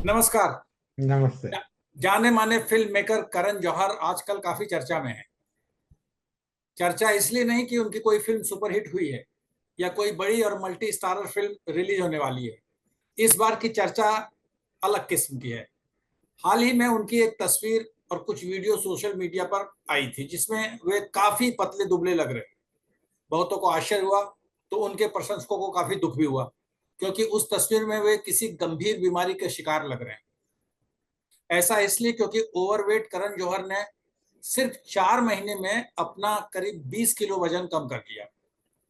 नमस्कार। नमस्ते। जाने माने फिल्म मेकर करण जौहर आजकल काफी चर्चा में है। चर्चा इसलिए नहीं कि उनकी कोई फिल्म सुपरहिट हुई है या कोई बड़ी और मल्टी स्टारर फिल्म रिलीज होने वाली है। इस बार की चर्चा अलग किस्म की है। हाल ही में उनकी एक तस्वीर और कुछ वीडियो सोशल मीडिया पर आई थी जिसमें वे काफी पतले दुबले लग रहे। बहुतों को आश्चर्य हुआ तो उनके प्रशंसकों को काफी दुख भी हुआ, क्योंकि उस तस्वीर में वे किसी गंभीर बीमारी के शिकार लग रहे हैं। ऐसा इसलिए क्योंकि ओवरवेट करण जौहर ने सिर्फ 4 महीने में अपना करीब 20 किलो वजन कम कर लिया।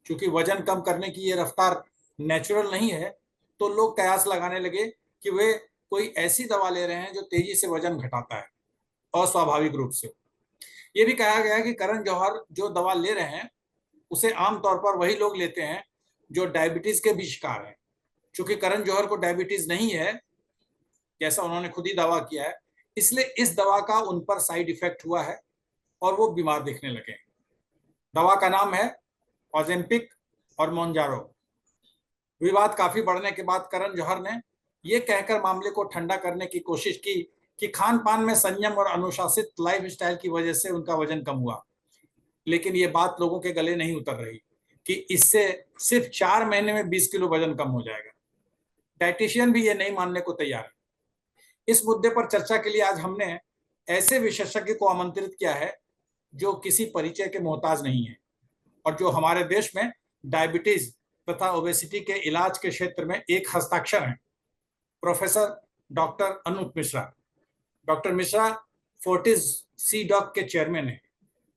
क्योंकि वजन कम करने की ये रफ्तार नेचुरल नहीं है, तो लोग कयास लगाने लगे कि वे कोई ऐसी दवा ले रहे हैं जो तेजी से वजन घटाता है, अस्वाभाविक रूप से। ये भी कहा गया कि करण जौहर जो दवा ले रहे हैं उसे आमतौर पर वही लोग लेते हैं जो डायबिटीज के भी शिकार हैं। चूंकि करण जौहर को डायबिटीज नहीं है, जैसा उन्होंने खुद ही दावा किया है, इसलिए इस दवा का उन पर साइड इफेक्ट हुआ है और वो बीमार दिखने लगे। दवा का नाम है ओजेम्पिक और मोन्जारो। विवाद काफी बढ़ने के बाद करण जौहर ने यह कहकर मामले को ठंडा करने की कोशिश की कि खान पान में संयम और अनुशासित लाइफ स्टाइल की वजह से उनका वजन कम हुआ। लेकिन ये बात लोगों के गले नहीं उतर रही कि इससे सिर्फ 4 महीने में 20 किलो वजन कम हो जाएगा। डाइटिशियन भी ये नहीं मानने को तैयार है। इस मुद्दे पर चर्चा के लिए आज हमने ऐसे विशेषज्ञ को आमंत्रित किया है जो किसी परिचय के मोहताज नहीं है और जो हमारे देश में डायबिटीज तथा ओबेसिटी के इलाज के क्षेत्र में एक हस्ताक्षर है। Professor doctor Anoop Mishra. Doctor Mishra Fortis C DOC के चेयरमैन हैं।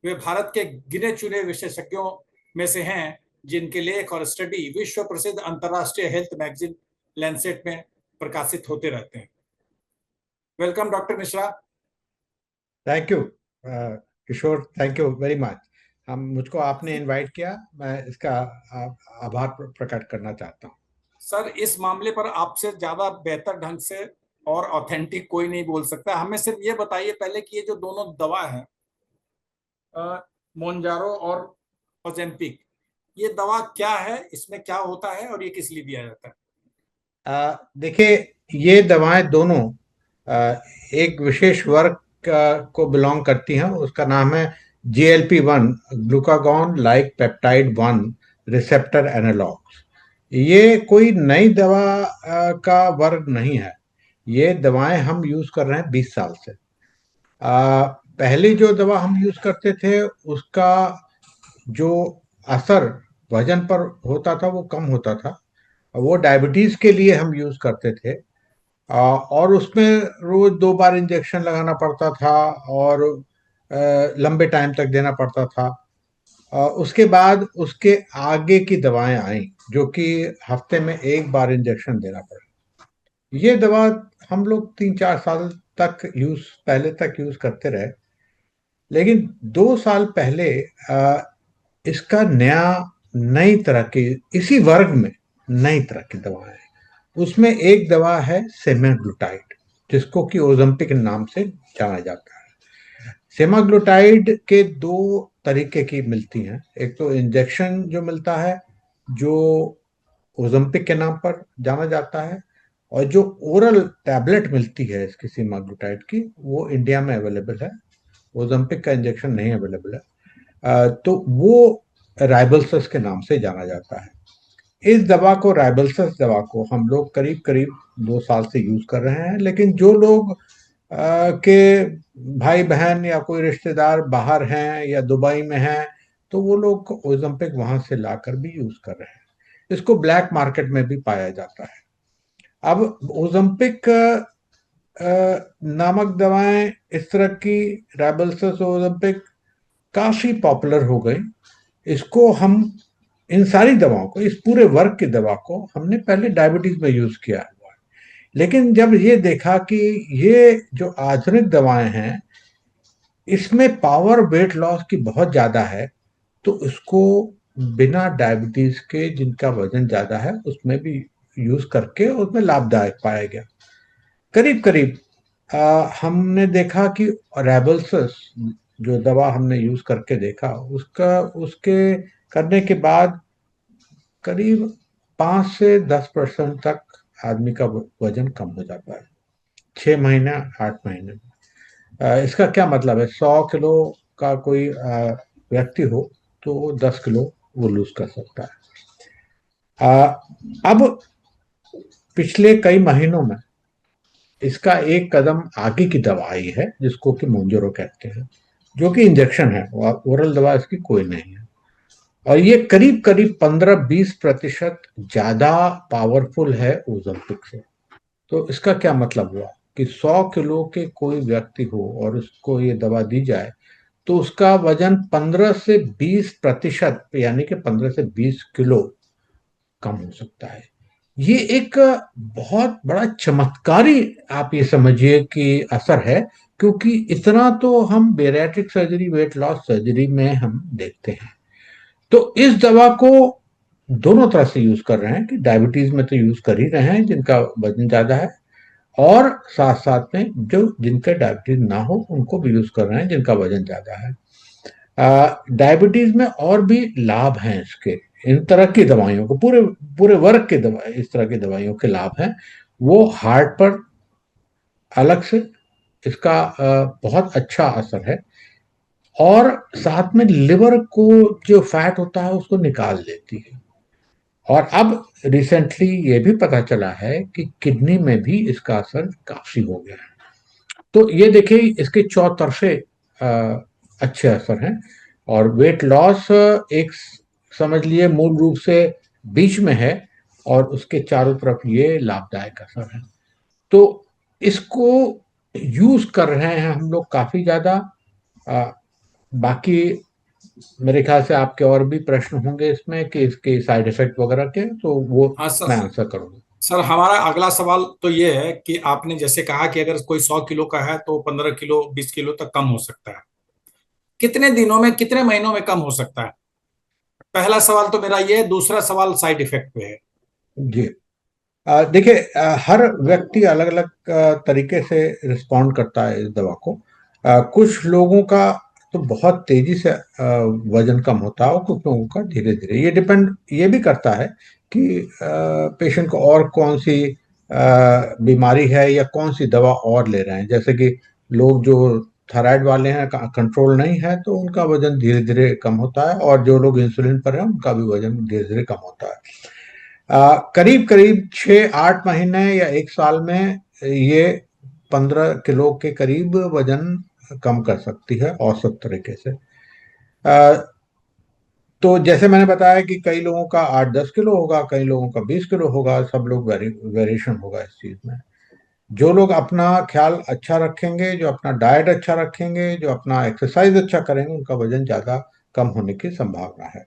वे भारत के गिने चुने विशेषज्ञों में से हैं जिनके लेख और स्टडी विश्व प्रसिद्ध अंतर्राष्ट्रीय हेल्थ मैगजीन लैंसेट में प्रकाशित होते रहते हैं। Welcome doctor Mishra. Thank you Kishore, thank you very much. हम मुझको आपने इनवाइट किया, मैं इसका आभार प्रकट करना चाहता हूँ। सर, इस मामले पर आपसे ज्यादा बेहतर ढंग से और ऑथेंटिक कोई नहीं बोल सकता। हमें सिर्फ ये बताइए पहले कि ये जो दोनों दवा है, मोन्जारो और ओजेम्पिक, ये दवा क्या है, इसमें क्या होता है और ये किस लिए दिया जाता है? देखिए, ये दवाएं दोनों अ, एक विशेष वर्ग को बिलोंग करती हैं। उसका नाम है GLP-1, glucagon like peptide 1 receptor analogues. ये कोई नई दवा का वर्ग नहीं है। ये दवाएं हम यूज कर रहे हैं 20 साल से। पहली जो दवा हम यूज करते थे उसका जो असर वजन पर होता था वो कम होता था। वो डायबिटीज के लिए हम यूज करते थे। और उसमें रोज 2 बार इंजेक्शन लगाना पड़ता था और लंबे टाइम तक देना पड़ता था। उसके बाद उसके आगे की दवाएं आई जो कि हफ्ते में 1 बार इंजेक्शन देना पड़ा। ये दवा हम लोग 3-4 साल तक पहले तक यूज करते रहे। लेकिन 2 साल पहले इसका नई तरह की, इसी वर्ग में नई तरह की दवा है। उसमें एक दवा है सेमाग्लूटाइड, जिसको कि ओज़ेम्पिक नाम से जाना जाता है। सेमाग्लूटाइड के 2 तरीके की मिलती हैं। एक तो इंजेक्शन जो मिलता है, जो ओज़ेम्पिक के नाम पर जाना जाता है, और जो ओरल टैबलेट मिलती है इसकी सेमाग्लूटाइड की, वो इंडिया में अवेलेबल है। ओज़ेम्पिक का इंजेक्शन नहीं अवेलेबल है। तो वो राइबल्सस के नाम से जाना जाता है। इस दवा को, राइबल्सस दवा को, हम लोग करीब करीब 2 साल से यूज कर रहे हैं। लेकिन जो लोग के भाई बहन या कोई रिश्तेदार बाहर हैं या दुबई में हैं, तो वो लोग ओज़ेम्पिक वहां से लाकर भी यूज कर रहे हैं। इसको ब्लैक मार्केट में भी पाया जाता है। अब ओज़ेम्पिक नामक दवाएं, इस तरह की राइबल्सस, ओज़ेम्पिक काफी पॉपुलर हो गई। इसको हम, इन सारी दवाओं को, इस पूरे वर्ग की दवा को हमने पहले डायबिटीज में यूज किया हुआ है। लेकिन जब ये देखा कि ये जो आधुनिक दवाएं हैं, इसमें पावर वेट लॉस की बहुत ज्यादा है, तो इसको बिना डायबिटीज के, जिनका वजन ज्यादा है, उसमें भी यूज करके उसमें लाभदायक पाया गया। करीब करीब हमने देखा कि रेबल्सस, जो दवा हमने यूज करके देखा, उसका उसके करने के बाद करीब 5 से 10% तक आदमी का वजन कम हो जाता है। 6 महीने 8 महीने में। इसका क्या मतलब है? 100 किलो का कोई व्यक्ति हो तो वो 10 किलो वो लूज कर सकता है। अब पिछले कई महीनों में इसका एक कदम आगे की दवाई है जिसको कि मोंजोरो कहते हैं, जो कि इंजेक्शन है, ओरल दवा इसकी कोई नहीं है। और ये करीब करीब 15-20% ज्यादा पावरफुल है ओज़ेम्पिक से। तो इसका क्या मतलब हुआ कि 100 किलो के कोई व्यक्ति हो और उसको ये दवा दी जाए तो उसका वजन 15 से 20% यानी कि 15 से 20 किलो कम हो सकता है। ये एक बहुत बड़ा चमत्कारी, आप ये समझिए कि असर है, क्योंकि इतना तो हम bariatric surgery, weight loss surgery में हम देखते हैं। तो इस दवा को दोनों तरह से यूज कर रहे हैं कि डायबिटीज में तो यूज कर ही रहे हैं जिनका वजन ज्यादा है, और साथ साथ में जो जिनका डायबिटीज ना हो उनको भी यूज कर रहे हैं जिनका वजन ज्यादा है। डायबिटीज में और भी लाभ हैं इसके, इन तरह की दवाइयों को, पूरे पूरे वर्ग के दवा, इस तरह की दवाइयों के लाभ हैं। वो हार्ट पर अलग से इसका बहुत अच्छा असर है, और साथ में लिवर को जो फैट होता है उसको निकाल देती है। और अब रिसेंटली ये भी पता चला है कि किडनी में भी इसका असर काफी हो गया है। तो ये देखिए इसके चौतरफे अ, अच्छे असर हैं। और वेट लॉस एक, समझ लिए, मूल रूप से बीच में है, और उसके चारों तरफ ये लाभदायक असर है। तो इसको यूज कर रहे हैं हम लोग काफी ज्यादा। अ, बाकी मेरे ख्याल से आपके और भी प्रश्न होंगे इसमें कि इसके साइड इफेक्ट वगैरह के, तो वो हाँ सर। मैं आंसर करूंगा। सर हमारा अगला सवाल तो ये है कि आपने जैसे कहा कि अगर कोई 100 किलो का है तो 15 किलो 20 किलो तक कम हो सकता है। कितने दिनों में, कितने महीनों में कम हो सकता है? पहला सवाल तो मेरा ये है। दूसरा सवाल साइड इफेक्ट पे है। जी, देखिए, हर व्यक्ति अलग अलग तरीके से रिस्पॉन्ड करता है इस दवा को। कुछ लोगों का तो बहुत तेजी से वजन कम होता है, और कुछ लोगों का धीरे धीरे। ये डिपेंड ये भी करता है कि पेशेंट को और कौन सी बीमारी है या कौन सी दवा और ले रहे हैं। जैसे कि लोग जो थायराइड वाले हैं, कंट्रोल नहीं है, तो उनका वजन धीरे धीरे कम होता है, और जो लोग इंसुलिन पर हैं उनका भी वजन धीरे धीरे कम होता है। करीब करीब 6-8 महीने या एक साल में ये 15 किलो के करीब वजन कम कर सकती है औसत तरीके से। तो जैसे मैंने बताया कि कई लोगों का 8-10 किलो होगा, कई लोगों का 20 किलो होगा, सब लोग वेरिएशन होगा इस चीज में। जो लोग अपना ख्याल अच्छा रखेंगे, जो अपना डाइट अच्छा रखेंगे, जो अपना एक्सरसाइज अच्छा करेंगे, उनका वजन ज्यादा कम होने की संभावना है।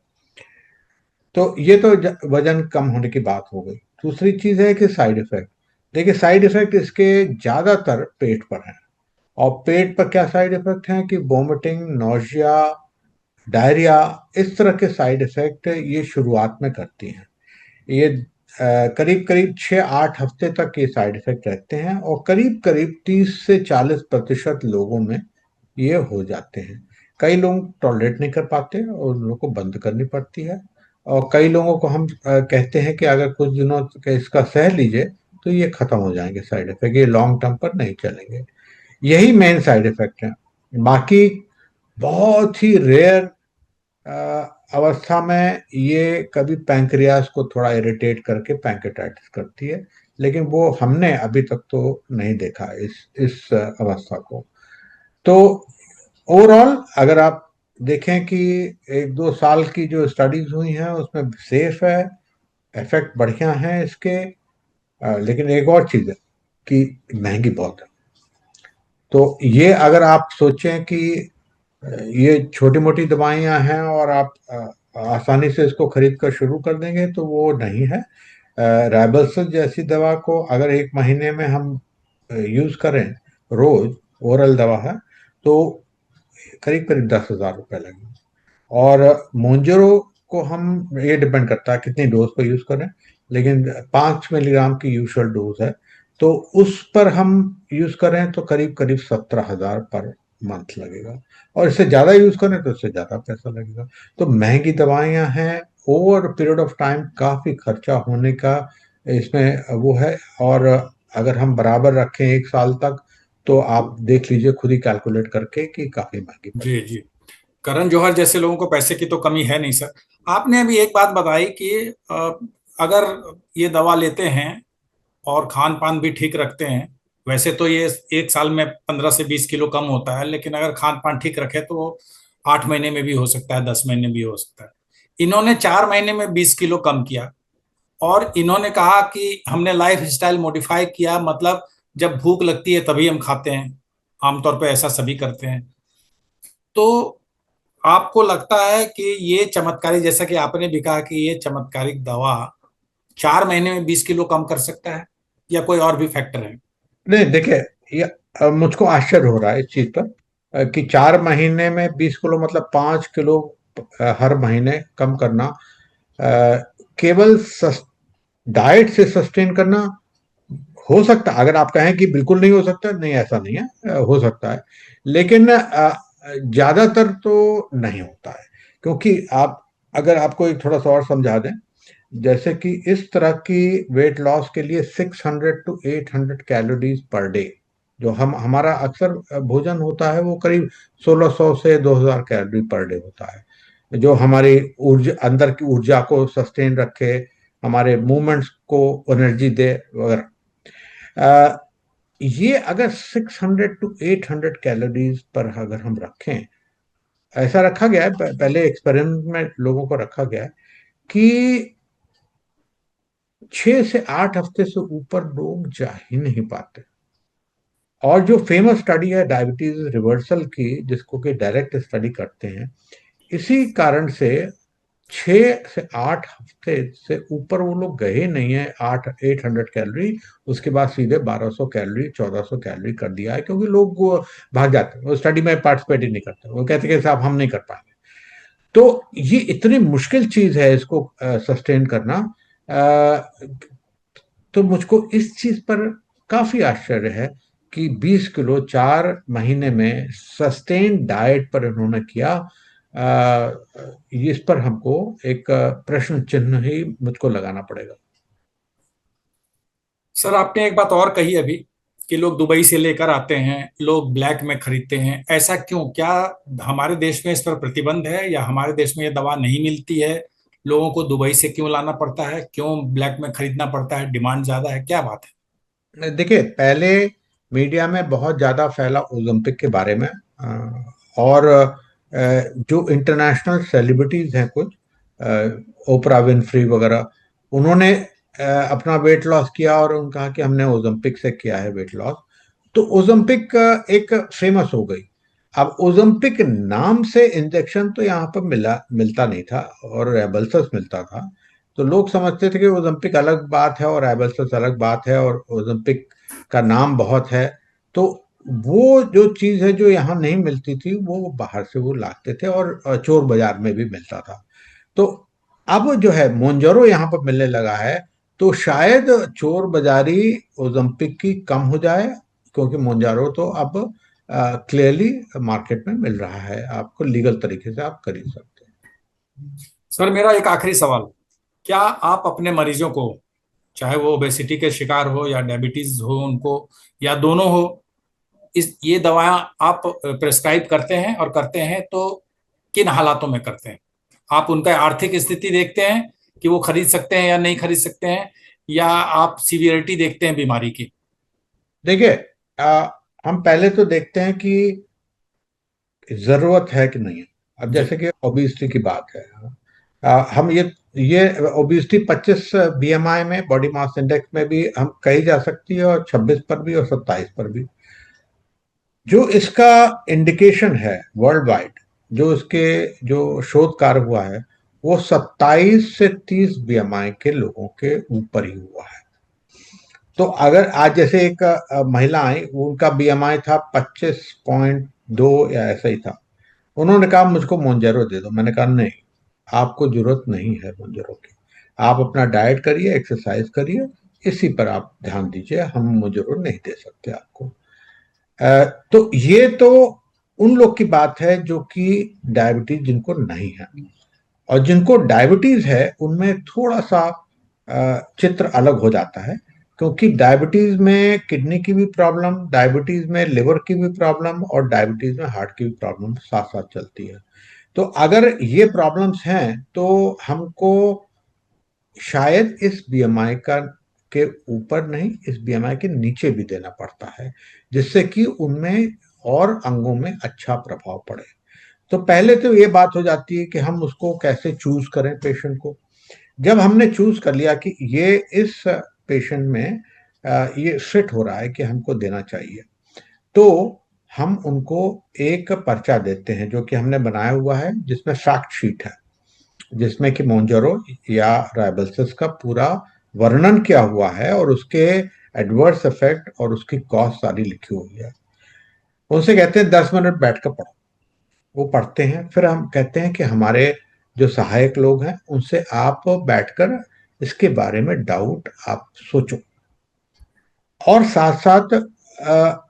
तो ये तो वजन कम होने की बात हो गई। दूसरी चीज है कि साइड इफेक्ट। देखिए, साइड इफेक्ट इसके ज्यादातर पेट पर हैं। और पेट पर क्या साइड इफेक्ट हैं कि वोमिटिंग, नोशिया, डायरिया, इस तरह के साइड इफेक्ट ये शुरुआत में करती हैं। ये करीब करीब 6-8 हफ्ते तक ये साइड इफेक्ट रहते हैं, और करीब करीब 30 से 40% लोगों में ये हो जाते हैं। कई लोग टॉलरेट नहीं कर पाते और उन लोगों को बंद करनी पड़ती है। और कई लोगों को हम कहते हैं कि अगर कुछ दिनों तक इसका सह लीजिए तो ये खत्म हो जाएंगे साइड इफेक्ट, ये लॉन्ग टर्म पर नहीं चलेंगे। यही मेन साइड इफेक्ट है। बाकी बहुत ही रेयर अवस्था में ये कभी पैंक्रियास को थोड़ा इरिटेट करके पैंक्रेटाइटिस करती है, लेकिन वो हमने अभी तक तो नहीं देखा इस अवस्था को। तो ओवरऑल अगर आप देखें कि 1-2 साल की जो स्टडीज हुई हैं उसमें सेफ है, इफेक्ट बढ़िया है इसके। लेकिन एक और चीज है कि महंगी बहुत है। तो ये अगर आप सोचें कि ये छोटी मोटी दवाइयां हैं और आप आसानी से इसको खरीद कर शुरू कर देंगे, तो वो नहीं है। राइबोसिल जैसी दवा को अगर एक महीने में हम यूज करें, रोज, ओरल दवा है, तो करीब करीब 10,000 रुपये लगेंगे। और मोंजरो को हम, ये डिपेंड करता है कितनी डोज पर यूज करें, लेकिन 5 मिलीग्राम की यूजुअल डोज है, तो उस पर हम यूज करें तो करीब करीब 17,000 पर मंथ लगेगा। और इससे ज्यादा यूज करें तो इससे ज्यादा पैसा लगेगा। तो महंगी दवाइयां हैं, ओवर पीरियड ऑफ टाइम काफी खर्चा होने का इसमें वो है। और अगर हम बराबर रखें 1 साल तक, तो आप देख लीजिए खुद ही कैलकुलेट करके कि काफी महंगी पड़ेगी। जी जी। करण जौहर जैसे लोगों को पैसे की तो कमी है नहीं सर। आपने अभी एक बात बताई कि अगर ये दवा लेते हैं और खान पान भी ठीक रखते हैं, वैसे तो ये 1 साल में 15 से 20 किलो कम होता है, लेकिन अगर खान पान ठीक रखे तो वो 8 महीने में भी हो सकता है, 10 महीने भी हो सकता है। इन्होंने 4 महीने में 20 किलो कम किया, और इन्होंने कहा कि हमने लाइफ स्टाइल मॉडिफाई किया, मतलब जब भूख लगती है तभी हम खाते हैं, आमतौर पे ऐसा सभी करते हैं। तो आपको लगता है कि ये चमत्कारी, जैसा कि आपने भी कहा कि ये चमत्कारिक दवा 4 महीने में 20 किलो कम कर सकता है, या कोई और भी फैक्टर है? नहीं देखिए, ये मुझको आश्चर्य हो रहा है इस चीज पर, कि 4 महीने में 20 किलो मतलब 5 किलो हर महीने कम करना, केवल डाइट से सस्टेन करना हो सकता है। अगर आप कहें कि बिल्कुल नहीं हो सकता, नहीं ऐसा नहीं है, हो सकता है, लेकिन ज्यादातर तो नहीं होता है। क्योंकि आप, अगर आपको एक थोड़ा सा और समझा दें, जैसे कि इस तरह की वेट लॉस के लिए 600 to 800 कैलोरीज पर डे, जो हम हमारा अक्सर भोजन होता है, वो करीब 1600 से 2000 कैलोरी पर डे होता है, जो हमारी ऊर्जा, अंदर की ऊर्जा को सस्टेन रखे, हमारे मूवमेंट्स को एनर्जी दे वगैरह। ये अगर 600 to 800 कैलोरीज पर अगर हम रखें, ऐसा रखा गया है, पहले एक्सपेरिमेंट में लोगों को रखा गया है कि 6 से 8 हफ्ते से ऊपर लोग जा ही नहीं पाते। और जो फेमस स्टडी है डायबिटीज रिवर्सल की, जिसको कि डायरेक्ट स्टडी करते हैं, इसी कारण से 6 से 8 हफ्ते से ऊपर वो लोग गए नहीं है 800 कैलोरी। उसके बाद सीधे 1200 कैलोरी, 1400 कैलोरी कर दिया है, क्योंकि लोग वो भाग जाते हैं, वो स्टडी में पार्टिसिपेट ही नहीं करते, वो कहते हैं कि साहब हम नहीं कर पाएंगे। तो ये इतनी मुश्किल चीज है इसको सस्टेन करना। तो मुझको इस चीज पर काफी आश्चर्य है कि 20 किलो 4 महीने में सस्टेन डाइट पर इन्होंने किया। इस पर हमको एक प्रश्न चिन्ह ही मुझको लगाना पड़ेगा। सर आपने एक बात और कही अभी कि लोग दुबई से लेकर आते हैं, लोग ब्लैक में खरीदते हैं, ऐसा क्यों? क्या हमारे देश में इस पर प्रतिबंध है, या हमारे देश में ये दवा नहीं मिलती है? लोगों को दुबई से क्यों लाना पड़ता है, क्यों ब्लैक में खरीदना पड़ता है? डिमांड ज्यादा है, क्या बात है? देखिए, पहले मीडिया में बहुत ज्यादा फैला ओलंपिक के बारे में, और जो इंटरनेशनल सेलिब्रिटीज हैं कुछ, ओपरा विनफ्री वगैरह, उन्होंने अपना वेट लॉस किया और उन्होंने कहा कि हमने ओलंपिक से किया है वेट लॉस। तो ओलंपिक एक फेमस हो गई। अब ओलंपिक नाम से इंजेक्शन तो यहाँ पर मिलता नहीं था, और रेबल्सस मिलता था। तो लोग समझते थे कि ओलंपिक अलग बात है और रेबल्सस अलग बात है, और ओलंपिक का नाम बहुत है। तो वो जो चीज है जो यहाँ नहीं मिलती थी, वो बाहर से वो लाते थे, और चोर बाजार में भी मिलता था। तो अब जो है मोंजरो यहाँ पर मिलने लगा है, तो शायद चोर बाजारी ओलंपिक की कम हो जाए, क्योंकि मोंजारो तो अब क्लियरली मार्केट में मिल रहा है, आपको लीगल तरीके से आप खरीद सकते हैं। सर मेरा एक आखिरी सवाल, क्या आप अपने मरीजों को, चाहे वो ओबेसिटी के शिकार हो या डायबिटीज हो उनको, या दोनों हो, इस ये दवाएं आप प्रेस्क्राइब करते हैं, और करते हैं तो किन हालातों में करते हैं? आप उनका आर्थिक स्थिति देखते हैं कि वो खरीद सकते हैं या नहीं खरीद सकते हैं, या आप सीवियरिटी देखते हैं बीमारी की? देखिए, हम पहले तो देखते हैं कि जरूरत है कि नहीं है। अब जी। जैसे कि ओबिसिटी की बात है, हम ये ओबिसिटी 25 बीएमआई में, बॉडी मास इंडेक्स में भी हम कही जा सकती है, और 26 पर भी और 27 पर भी। जो इसका इंडिकेशन है वर्ल्ड वाइड, जो इसके जो शोध कार्य हुआ है, वो 27 से 30 बीएमआई के लोगों के ऊपर ही हुआ है। तो अगर आज जैसे एक महिला आई, उनका बीएमआई था 25.2 या ऐसा ही था, उन्होंने कहा मुझको मोंजेरो दे दो। मैंने कहा नहीं, आपको जरूरत नहीं है मोंजेरो की। आप अपना डाइट करिए, एक्सरसाइज करिए, इसी पर आप ध्यान दीजिए, हम मोंजेरो नहीं दे सकते आपको। तो ये तो उन लोग की बात है जो कि डायबिटीज जिनको नहीं है। और जिनको डायबिटीज है उनमें थोड़ा सा चित्र अलग हो जाता है। क्योंकि डायबिटीज में किडनी की भी प्रॉब्लम, डायबिटीज में लिवर की भी प्रॉब्लम और डायबिटीज में हार्ट की भी प्रॉब्लम साथ साथ चलती है। तो अगर ये प्रॉब्लम्स हैं तो हमको शायद इस बीएमआई का के ऊपर नहीं, इस बीएमआई के नीचे भी देना पड़ता है, जिससे कि उनमें और अंगों में अच्छा प्रभाव पड़े। तो पहले तो ये बात हो जाती है कि हम उसको कैसे चूज करें पेशेंट को। जब हमने चूज कर लिया कि ये इस पेशेंट में ये फिट हो रहा है कि हमको देना चाहिए, तो हम उनको एक पर्चा देते हैं जो कि हमने बनाया हुआ है, जिसमें फैक्ट शीट है, जिसमें कि मोंजरो या राइबल्सिस का पूरा वर्णन किया हुआ है और उसके एडवर्स इफेक्ट और उसकी कॉस्ट सारी लिखी हुई है। उनसे कहते हैं 10 मिनट बैठकर पढ़ो। वो पढ़ते हैं, फिर हम कहते हैं कि हमारे जो सहायक लोग हैं उनसे आप बैठकर इसके बारे में डाउट आप सोचो। और साथ साथ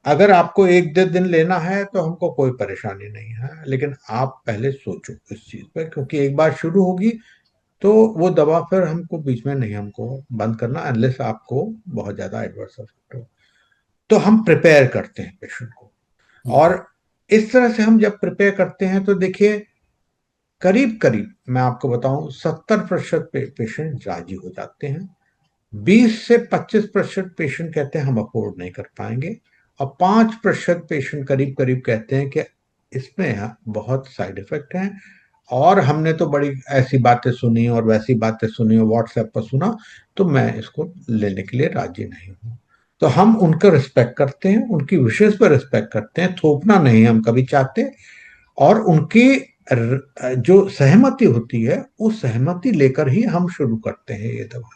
अगर आपको 1-2 दिन लेना है तो हमको कोई परेशानी नहीं है, लेकिन आप पहले सोचो इस चीज पर, क्योंकि एक बार शुरू होगी तो वो दवा फिर हमको बीच में नहीं हमको बंद करना, अनलेस आपको बहुत ज्यादा एडवर्स इफेक्ट हो। तो हम प्रिपेयर करते हैं पेशेंट को। और इस तरह से हम जब प्रिपेयर करते हैं तो देखिए, करीब करीब मैं आपको बताऊं 70% पेशेंट राजी हो जाते हैं। 20 से 25% पेशेंट कहते हैं हम अफोर्ड नहीं कर पाएंगे, और 5% पेशेंट करीब करीब कहते हैं कि इसमें बहुत साइड इफेक्ट हैं, और हमने तो बड़ी ऐसी बातें सुनी और वैसी बातें सुनी और व्हाट्सएप पर सुना, तो मैं इसको लेने के लिए राजी नहीं हूँ। तो हम उनका रिस्पेक्ट करते हैं, उनकी विशेष पर रिस्पेक्ट करते हैं, थोपना नहीं हम कभी चाहते, और उनकी जो सहमति होती है उस सहमति लेकर ही हम शुरू करते हैं ये दवा।